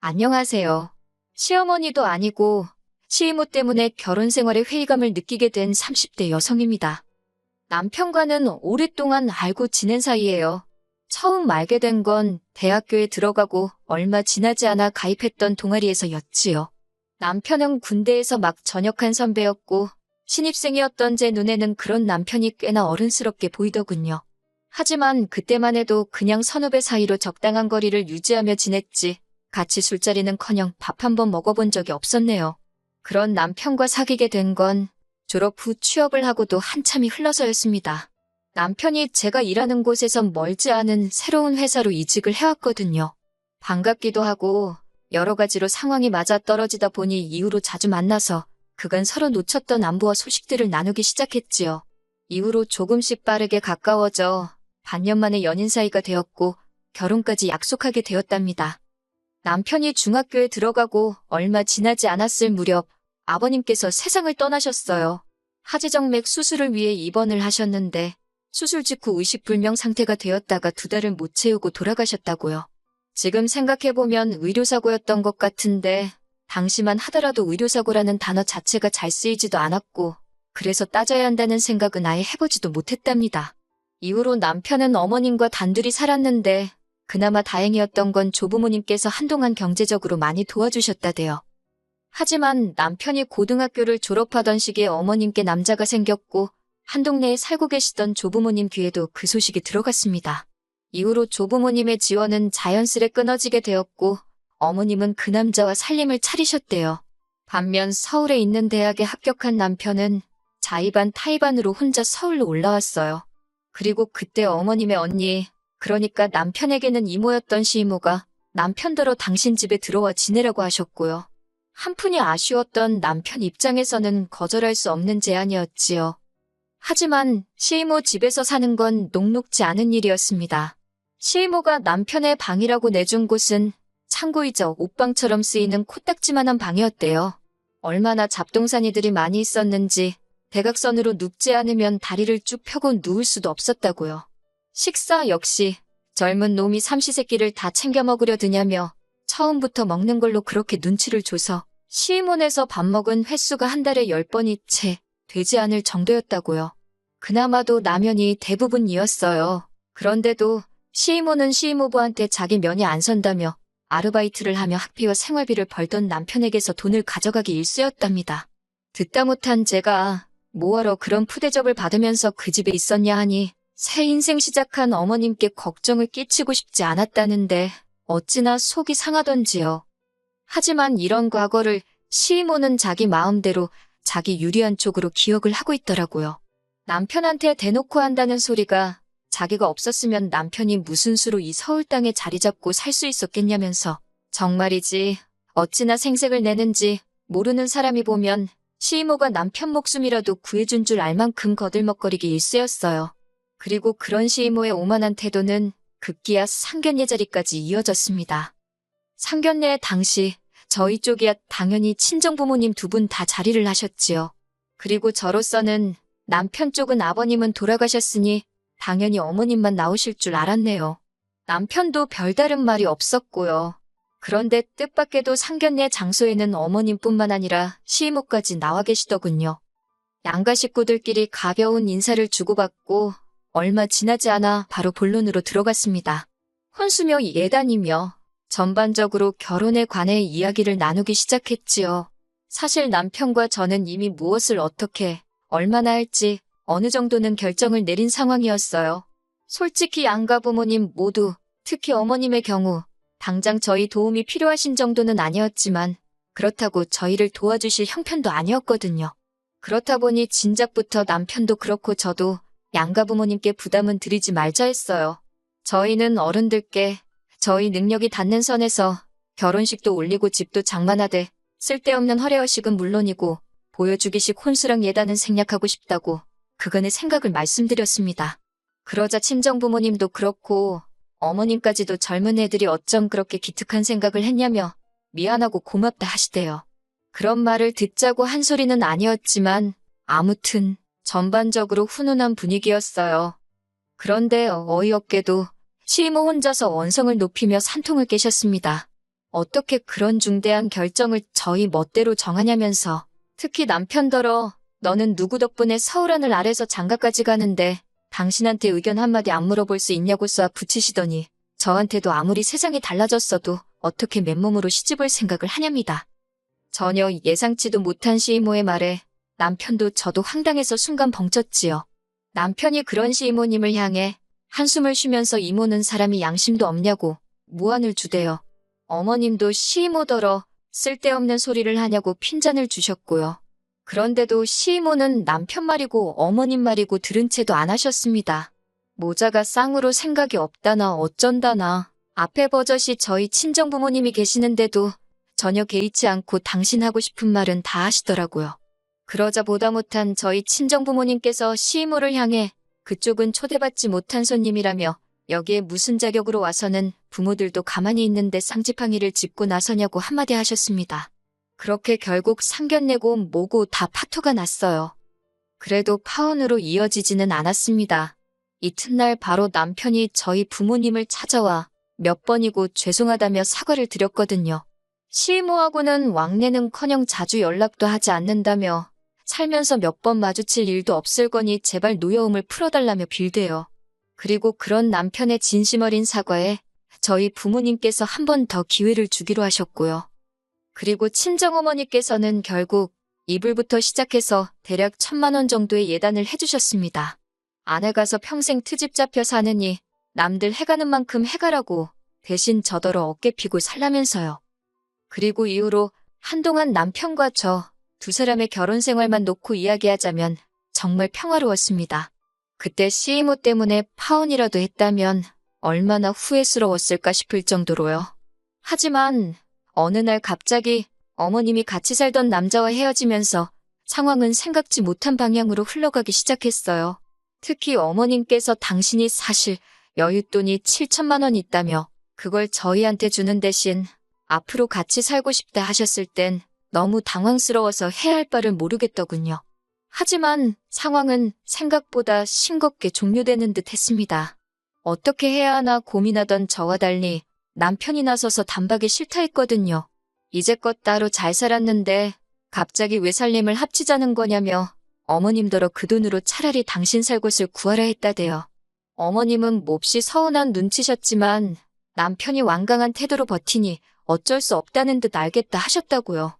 안녕하세요. 시어머니도 아니고 시이모 때문에 결혼 생활에 회의감을 느끼게 된 30대 여성입니다. 남편과는 오랫동안 알고 지낸 사이예요. 처음 알게 된 건 대학교에 들어가고 얼마 지나지 않아 가입했던 동아리에서였지요. 남편은 군대에서 막 전역한 선배였고 신입생이었던 제 눈에는 그런 남편이 꽤나 어른스럽게 보이더군요. 하지만 그때만 해도 그냥 선후배 사이로 적당한 거리를 유지하며 지냈지 같이 술자리는커녕 밥 한 번 먹어본 적이 없었네요. 그런 남편과 사귀게 된 건 졸업 후 취업을 하고도 한참이 흘러서였습니다. 남편이 제가 일하는 곳에선 멀지 않은 새로운 회사로 이직을 해왔거든요. 반갑기도 하고 여러 가지로 상황이 맞아떨어지다 보니 이후로 자주 만나서 그간 서로 놓쳤던 안부와 소식들을 나누기 시작했지요. 이후로 조금씩 빠르게 가까워져 반년 만에 연인 사이가 되었고 결혼까지 약속하게 되었답니다. 남편이 중학교에 들어가고 얼마 지나지 않았을 무렵 아버님께서 세상을 떠나셨어요. 하지정맥 수술을 위해 입원을 하셨는데 수술 직후 의식불명 상태가 되었다가 2달을 못 채우고 돌아가셨다고요. 지금 생각해보면 의료사고였던 것 같은데 당시만 하더라도 의료사고라는 단어 자체가 잘 쓰이지도 않았고 그래서 따져야 한다는 생각은 아예 해보지도 못했답니다. 이후로 남편은 어머님과 단둘이 살았는데 그나마 다행이었던 건 조부모님께서 한동안 경제적으로 많이 도와주셨다대요. 하지만 남편이 고등학교를 졸업하던 시기에 어머님께 남자가 생겼고 한 동네에 살고 계시던 조부모님 귀에도 그 소식이 들어갔습니다. 이후로 조부모님의 지원은 자연스레 끊어지게 되었고 어머님은 그 남자와 살림을 차리셨대요. 반면 서울에 있는 대학에 합격한 남편은 자의반 타의반으로 혼자 서울로 올라왔어요. 그리고 그때 어머님의 언니, 그러니까 남편에게는 이모였던 시이모가 남편더러 당신 집에 들어와 지내라고 하셨고요. 한푼이 아쉬웠던 남편 입장에서는 거절할 수 없는 제안이었지요. 하지만 시이모 집에서 사는 건 녹록지 않은 일이었습니다. 시이모가 남편의 방이라고 내준 곳은 창고이자 옷방처럼 쓰이는 코딱지만한 방이었대요. 얼마나 잡동사니들이 많이 있었는지 대각선으로 눕지 않으면 다리를 쭉 펴고 누울 수도 없었다고요. 식사 역시 젊은 놈이 삼시세끼를 다 챙겨 먹으려 드냐며 처음부터 먹는 걸로 그렇게 눈치를 줘서 시이몬에서 밥 먹은 횟수가 한 달에 10번이 채 되지 않을 정도였다고요. 그나마도 라면이 대부분이었어요. 그런데도 시이모는 시이모부한테 자기 면이 안 선다며 아르바이트를 하며 학비와 생활비를 벌던 남편에게서 돈을 가져가기 일쑤였답니다. 듣다 못한 제가 뭐하러 그런 푸대접을 받으면서 그 집에 있었냐 하니 새 인생 시작한 어머님께 걱정을 끼치고 싶지 않았다는데 어찌나 속이 상하던지요. 하지만 이런 과거를 시이모는 자기 마음대로 자기 유리한 쪽으로 기억을 하고 있더라고요. 남편한테 대놓고 한다는 소리가 자기가 없었으면 남편이 무슨 수로 이 서울 땅에 자리 잡고 살 수 있었겠냐면서 정말이지 어찌나 생색을 내는지 모르는 사람이 보면 시이모가 남편 목숨이라도 구해준 줄 알 만큼 거들먹거리기 일쑤였어요. 그리고 그런 시이모의 오만한 태도는 급기야 상견례 자리까지 이어졌습니다. 상견례 당시 저희 쪽이야 당연히 친정부모님 2분 다 자리를 하셨지요. 그리고 저로서는 남편 쪽은 아버님은 돌아가셨으니 당연히 어머님만 나오실 줄 알았네요. 남편도 별다른 말이 없었고요. 그런데 뜻밖에도 상견례 장소에는 어머님뿐만 아니라 시이모까지 나와 계시더군요. 양가 식구들끼리 가벼운 인사를 주고받고 얼마 지나지 않아 바로 본론으로 들어갔습니다. 혼수며 예단이며 전반적으로 결혼에 관해 이야기를 나누기 시작했지요. 사실 남편과 저는 이미 무엇을 어떻게 얼마나 할지 어느 정도는 결정을 내린 상황이었어요. 솔직히 양가 부모님 모두 특히 어머님의 경우 당장 저희 도움이 필요하신 정도는 아니었지만 그렇다고 저희를 도와주실 형편도 아니었거든요. 그렇다 보니 진작부터 남편도 그렇고 저도 양가 부모님께 부담은 드리지 말자 했어요. 저희는 어른들께 저희 능력이 닿는 선에서 결혼식도 올리고 집도 장만하되 쓸데없는 허례허식은 물론이고 보여주기식 혼수랑 예단은 생략하고 싶다고 그간의 생각을 말씀드렸습니다. 그러자 친정부모님도 그렇고 어머님까지도 젊은 애들이 어쩜 그렇게 기특한 생각을 했냐며 미안하고 고맙다 하시대요. 그런 말을 듣자고 한 소리는 아니었지만 아무튼 전반적으로 훈훈한 분위기였어요. 그런데 어이없게도 시이모 혼자서 언성을 높이며 산통을 깨셨습니다. 어떻게 그런 중대한 결정을 저희 멋대로 정하냐면서. 특히 남편더러 너는 누구 덕분에 서울 하늘 아래서 장가까지 가는데 당신한테 의견 한마디 안 물어볼 수 있냐고 쏘아 붙이시더니 저한테도 아무리 세상이 달라졌어도 어떻게 맨몸으로 시집올 생각을 하냐입니다. 전혀 예상치도 못한 시이모의 말에 남편도 저도 황당해서 순간 벙쪘지요. 남편이 그런 시이모님을 향해 한숨을 쉬면서 이모는 사람이 양심도 없냐고 무안을 주대요. 어머님도 시이모더러 쓸데없는 소리를 하냐고 핀잔을 주셨고요. 그런데도 시이모는 남편 말이고 어머님 말이고 들은 채도 안 하셨습니다. 모자가 쌍으로 생각이 없다나 어쩐다나 앞에 버젓이 저희 친정부모님이 계시는데도 전혀 개의치 않고 당신 하고 싶은 말은 다 하시더라고요. 그러자 보다 못한 저희 친정부모님께서 시이모를 향해 그쪽은 초대받지 못한 손님이라며 여기에 무슨 자격으로 와서는 부모들도 가만히 있는데 쌍지팡이를 짚고 나서냐고 한마디 하셨습니다. 그렇게 결국 상견례고 뭐고 다 파토가 났어요. 그래도 파혼으로 이어지지는 않았습니다. 이튿날 바로 남편이 저희 부모님을 찾아와 몇 번이고 죄송하다며 사과를 드렸거든요. 시이모하고는 왕래는커녕 자주 연락도 하지 않는다며 살면서 몇 번 마주칠 일도 없을 거니 제발 노여움을 풀어달라며 빌대요. 그리고 그런 남편의 진심 어린 사과에 저희 부모님께서 한 번 더 기회를 주기로 하셨고요. 그리고 친정어머니께서는 결국 이불부터 시작해서 대략 1,000만 원 정도의 예단을 해주셨습니다. 아내 가서 평생 트집 잡혀 사느니 남들 해가는 만큼 해가라고 대신 저더러 어깨 피고 살라면서요. 그리고 이후로 한동안 남편과 저 두 사람의 결혼 생활만 놓고 이야기하자면 정말 평화로웠습니다. 그때 시이모 때문에 파혼이라도 했다면 얼마나 후회스러웠을까 싶을 정도로요. 하지만 어느 날 갑자기 어머님이 같이 살던 남자와 헤어지면서 상황은 생각지 못한 방향으로 흘러가기 시작했어요. 특히 어머님께서 당신이 사실 여윳돈이 7천만 원 있다며 그걸 저희한테 주는 대신 앞으로 같이 살고 싶다 하셨을 땐 너무 당황스러워서 해야 할 바를 모르겠더군요. 하지만 상황은 생각보다 싱겁게 종료되는 듯 했습니다. 어떻게 해야 하나 고민하던 저와 달리 남편이 나서서 단박에 싫다 했거든요. 이제껏 따로 잘 살았는데 갑자기 왜 살림을 합치자는 거냐며 어머님더러 그 돈으로 차라리 당신 살 곳을 구하라 했다대요. 어머님은 몹시 서운한 눈치셨지만 남편이 완강한 태도로 버티니 어쩔 수 없다는 듯 알겠다 하셨다고요.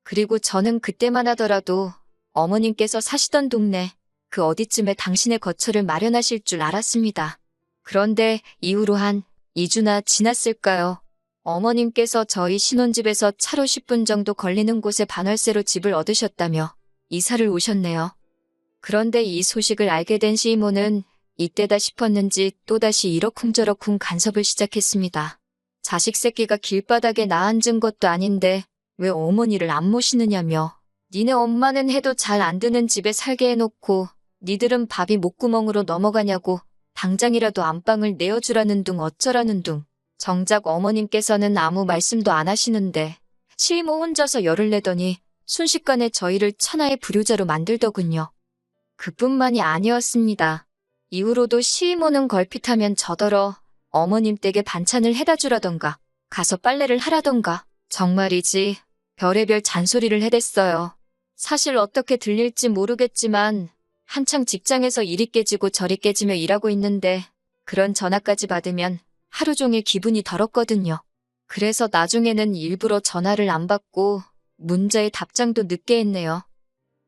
그리고 저는 그때만 하더라도 어머님께서 사시던 동네 그 어디쯤에 당신의 거처를 마련하실 줄 알았습니다. 그런데 이후로 한 2주나 지났을까요? 어머님께서 저희 신혼집에서 차로 10분 정도 걸리는 곳에 반월세로 집을 얻으셨다며 이사를 오셨네요. 그런데 이 소식을 알게 된 시이모는 이때다 싶었는지 또다시 이러쿵저러쿵 간섭을 시작했습니다. 자식 새끼가 길바닥에 나앉은 것도 아닌데 왜 어머니를 안 모시느냐며 니네 엄마는 해도 잘 안 드는 집에 살게 해놓고 니들은 밥이 목구멍으로 넘어가냐고 당장이라도 안방을 내어주라는 둥 어쩌라는 둥. 정작 어머님께서는 아무 말씀도 안 하시는데 시이모 혼자서 열을 내더니 순식간에 저희를 천하의 불효자로 만들더군요. 그뿐만이 아니었습니다. 이후로도 시이모는 걸핏하면 저더러 어머님 댁에 반찬을 해다 주라던가 가서 빨래를 하라던가 정말이지 별의별 잔소리를 해댔어요. 사실 어떻게 들릴지 모르겠지만 한창 직장에서 이리 깨지고 저리 깨지며 일하고 있는데 그런 전화까지 받으면 하루 종일 기분이 더럽거든요. 그래서 나중에는 일부러 전화를 안 받고 문자에 답장도 늦게 했네요.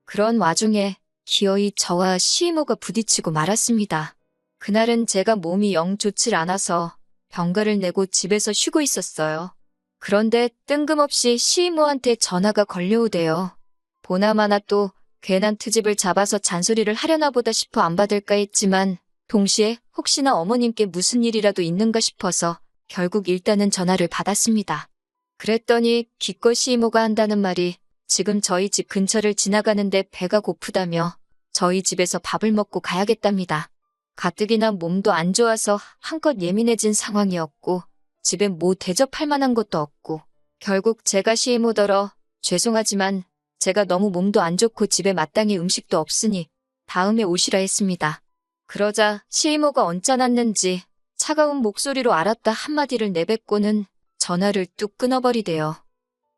그런 와중에 기어이 저와 시이모가 부딪히고 말았습니다. 그날은 제가 몸이 영 좋질 않아서 병가를 내고 집에서 쉬고 있었어요. 그런데 뜬금없이 시이모한테 전화가 걸려오대요. 보나마나 또 괜한 트집을 잡아서 잔소리를 하려나 보다 싶어 안 받을까 했지만 동시에 혹시나 어머님께 무슨 일이라도 있는가 싶어서 결국 일단은 전화를 받았습니다. 그랬더니 기껏 시이모가 한다는 말이 지금 저희 집 근처를 지나가는데 배가 고프다며 저희 집에서 밥을 먹고 가야겠답니다. 가뜩이나 몸도 안 좋아서 한껏 예민해진 상황이었고 집에 뭐 대접할 만한 것도 없고 결국 제가 시이모더러 죄송하지만 제가 너무 몸도 안 좋고 집에 마땅히 음식도 없으니 다음에 오시라 했습니다. 그러자 시이모가 언짢았는지 차가운 목소리로 알았다 한마디를 내뱉고는 전화를 뚝 끊어버리대요.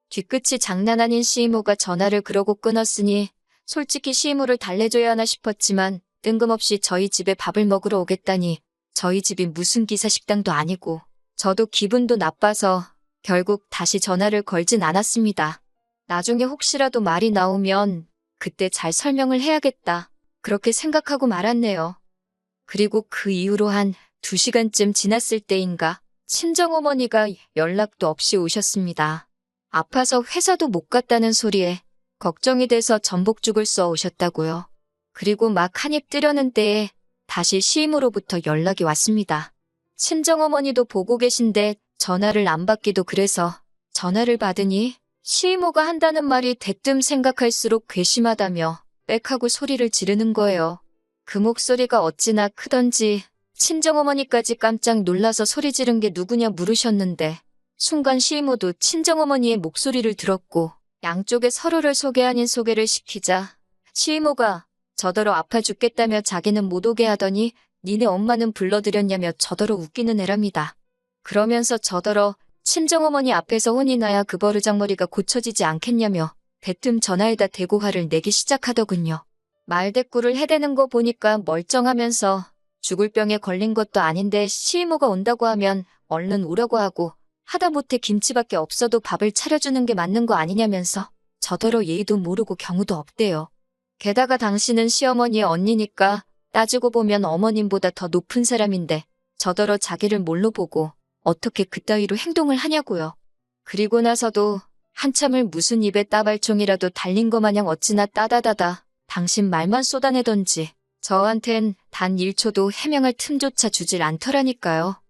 뒤끝이 장난 아닌 시이모가 전화를 그러고 끊었으니 솔직히 시이모를 달래줘야 하나 싶었지만 뜬금없이 저희 집에 밥을 먹으러 오겠다니 저희 집이 무슨 기사식당도 아니고 저도 기분도 나빠서 결국 다시 전화를 걸진 않았습니다. 나중에 혹시라도 말이 나오면 그때 잘 설명을 해야겠다. 그렇게 생각하고 말았네요. 그리고 그 이후로 한 2시간쯤 지났을 때인가 친정어머니가 연락도 없이 오셨습니다. 아파서 회사도 못 갔다는 소리에 걱정이 돼서 전복죽을 써 오셨다고요. 그리고 막 한입 뜨려는 때에 다시 시임으로부터 연락이 왔습니다. 친정어머니도 보고 계신데 전화를 안 받기도 그래서 전화를 받으니 시이모가 한다는 말이 대뜸 생각할수록 괘씸하다며 빽하고 소리를 지르는 거예요. 그 목소리가 어찌나 크던지 친정어머니까지 깜짝 놀라서 소리 지른 게 누구냐 물으셨는데 순간 시이모도 친정어머니의 목소리를 들었고 양쪽에 서로를 소개 아닌 소개를 시키자 시이모가 저더러 아파 죽겠다며 자기는 못 오게 하더니 니네 엄마는 불러들였냐며 저더러 웃기는 애랍니다. 그러면서 저더러 친정어머니 앞에서 혼이 나야 그 버르장머리가 고쳐지지 않겠냐며 대뜸 전화에다 대고 화를 내기 시작하더군요. 말대꾸를 해대는 거 보니까 멀쩡하면서 죽을 병에 걸린 것도 아닌데 시이모가 온다고 하면 얼른 오려고 하고 하다못해 김치밖에 없어도 밥을 차려주는 게 맞는 거 아니냐면서 저더러 예의도 모르고 경우도 없대요. 게다가 당신은 시어머니의 언니니까 따지고 보면 어머님보다 더 높은 사람인데 저더러 자기를 뭘로 보고 어떻게 그따위로 행동을 하냐고요. 그리고 나서도 한참을 무슨 입에 따발총이라도 달린 거 마냥 어찌나 따다다다 당신 말만 쏟아내던지 저한텐 단 1초도 해명할 틈조차 주질 않더라니까요.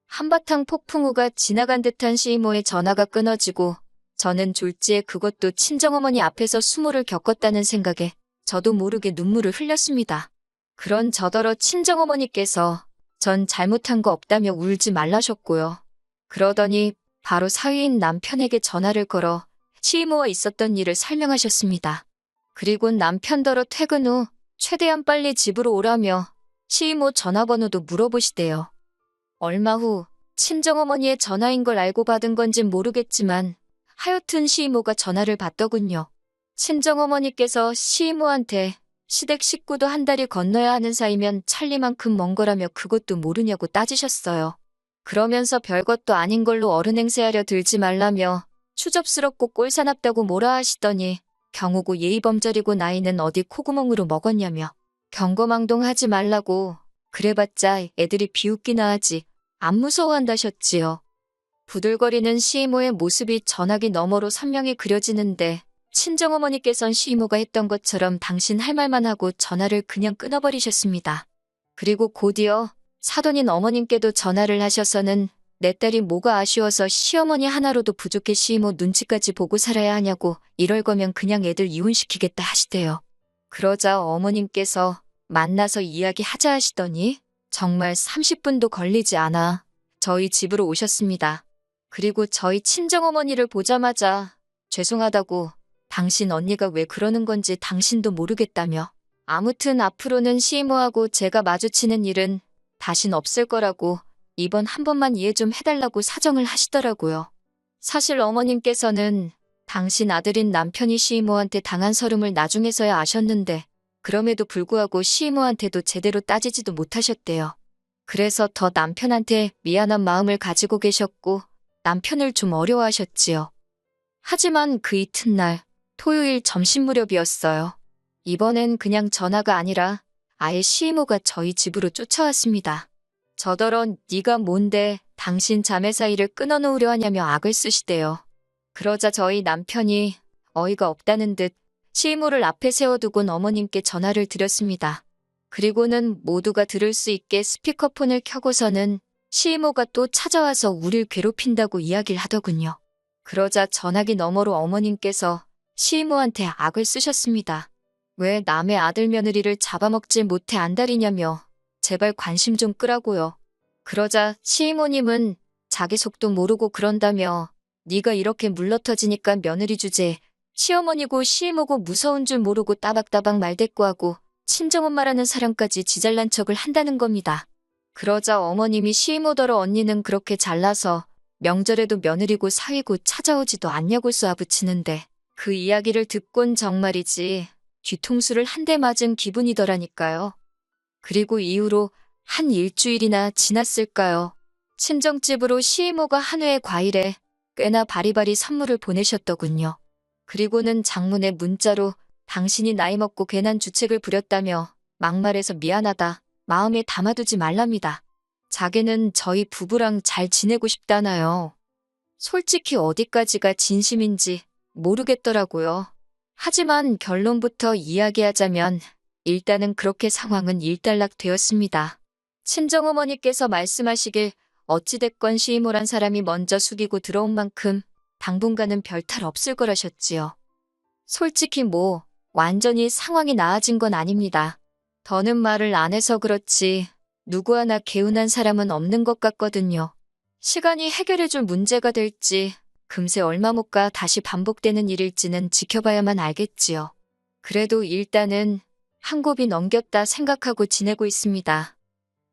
한바탕 폭풍우가 지나간 듯한 시이모의 전화가 끊어지고 저는 졸지에 그것도 친정어머니 앞에서 수모를 겪었다는 생각에 저도 모르게 눈물을 흘렸습니다. 그런 저더러 친정어머니께서 전 잘못한 거 없다며 울지 말라셨고요. 그러더니 바로 사위인 남편에게 전화를 걸어 시이모와 있었던 일을 설명하셨습니다. 그리고 남편더러 퇴근 후 최대한 빨리 집으로 오라며 시이모 전화번호도 물어보시대요. 얼마 후 친정어머니의 전화인 걸 알고 받은 건진 모르겠지만 하여튼 시이모가 전화를 받더군요. 친정어머니께서 시이모한테 시댁 식구도 한 달이 건너야 하는 사이면 찰리만큼 먼 거라며 그것도 모르냐고 따지셨어요. 그러면서 별것도 아닌 걸로 어른 행세하려 들지 말라며 추접스럽고 꼴사납다고 뭐라 하시더니 경우고 예의범절이고 나이는 어디 콧구멍으로 먹었냐며 경거망동하지 말라고 그래봤자 애들이 비웃기나 하지 안 무서워한다셨지요. 부들거리는 시이모의 모습이 전화기 너머로 선명히 그려지는데 친정어머니께선 시이모가 했던 것처럼 당신 할 말만 하고 전화를 그냥 끊어버리셨습니다. 그리고 곧이어 사돈인 어머님께도 전화를 하셔서는 내 딸이 뭐가 아쉬워서 시어머니 하나로도 부족해 시이모 눈치까지 보고 살아야 하냐고 이럴 거면 그냥 애들 이혼시키겠다 하시대요. 그러자 어머님께서 만나서 이야기하자 하시더니 정말 30분도 걸리지 않아 저희 집으로 오셨습니다. 그리고 저희 친정어머니를 보자마자 죄송하다고 당신 언니가 왜 그러는 건지 당신도 모르겠다며 아무튼 앞으로는 시이모하고 제가 마주치는 일은 다신 없을 거라고 이번 한 번만 이해 좀 해달라고 사정을 하시더라고요. 사실 어머님께서는 당신 아들인 남편이 시이모한테 당한 서름을 나중에서야 아셨는데 그럼에도 불구하고 시이모한테도 제대로 따지지도 못하셨대요. 그래서 더 남편한테 미안한 마음을 가지고 계셨고 남편을 좀 어려워하셨지요. 하지만 그 이튿날 토요일 점심 무렵이었어요. 이번엔 그냥 전화가 아니라 아예 시이모가 저희 집으로 쫓아왔습니다. 저더러 네가 뭔데 당신 자매 사이를 끊어놓으려 하냐며 악을 쓰시대요. 그러자 저희 남편이 어이가 없다는 듯 시이모를 앞에 세워두곤 어머님께 전화를 드렸습니다. 그리고는 모두가 들을 수 있게 스피커폰을 켜고서는 시이모가 또 찾아와서 우릴 괴롭힌다고 이야기를 하더군요. 그러자 전화기 너머로 어머님께서 시이모한테 악을 쓰셨습니다. 왜 남의 아들 며느리를 잡아먹질 못해 안달이냐며 제발 관심 좀 끄라고요. 그러자 시이모님은 자기 속도 모르고 그런다며 네가 이렇게 물러터지니까 며느리 주제 시어머니고 시이모고 무서운 줄 모르고 따박따박 말대꾸하고 친정엄마라는 사람까지 지잘난 척을 한다는 겁니다. 그러자 어머님이 시이모더러 언니는 그렇게 잘나서 명절에도 며느리고 사위고 찾아오지도 않냐고 쏘아붙이는데 그 이야기를 듣곤 정말이지 뒤통수를 한 대 맞은 기분이더라니까요. 그리고 이후로 한 일주일이나 지났을까요? 친정집으로 시이모가 한 회의 과일에 꽤나 바리바리 선물을 보내셨더군요. 그리고는 장문의 문자로 당신이 나이 먹고 괜한 주책을 부렸다며 막말해서 미안하다. 마음에 담아두지 말랍니다. 자기는 저희 부부랑 잘 지내고 싶다나요. 솔직히 어디까지가 진심인지 모르겠더라고요. 하지만 결론부터 이야기하자면 일단은 그렇게 상황은 일단락 되었습니다. 친정어머니께서 말씀하시길 어찌됐건 시이모란 사람이 먼저 숙이고 들어온 만큼 당분간은 별탈 없을 거라셨지요. 솔직히 완전히 상황이 나아진 건 아닙니다. 더는 말을 안 해서 그렇지 누구 하나 개운한 사람은 없는 것 같거든요. 시간이 해결해줄 문제가 될지 금세 얼마 못 가 다시 반복되는 일일지는 지켜봐야만 알겠지요. 그래도 일단은 한 곱이 넘겼다 생각하고 지내고 있습니다.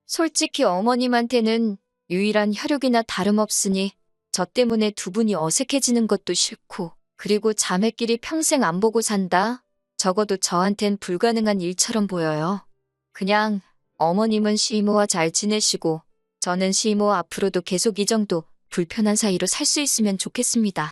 솔직히 어머님한테는 유일한 혈육이나 다름없으니 저 때문에 두 분이 어색해지는 것도 싫고 그리고 자매끼리 평생 안 보고 산다? 적어도 저한텐 불가능한 일처럼 보여요. 그냥 어머님은 시이모와 잘 지내시고 저는 시이모 앞으로도 계속 이 정도 불편한 사이로 살 수 있으면 좋겠습니다.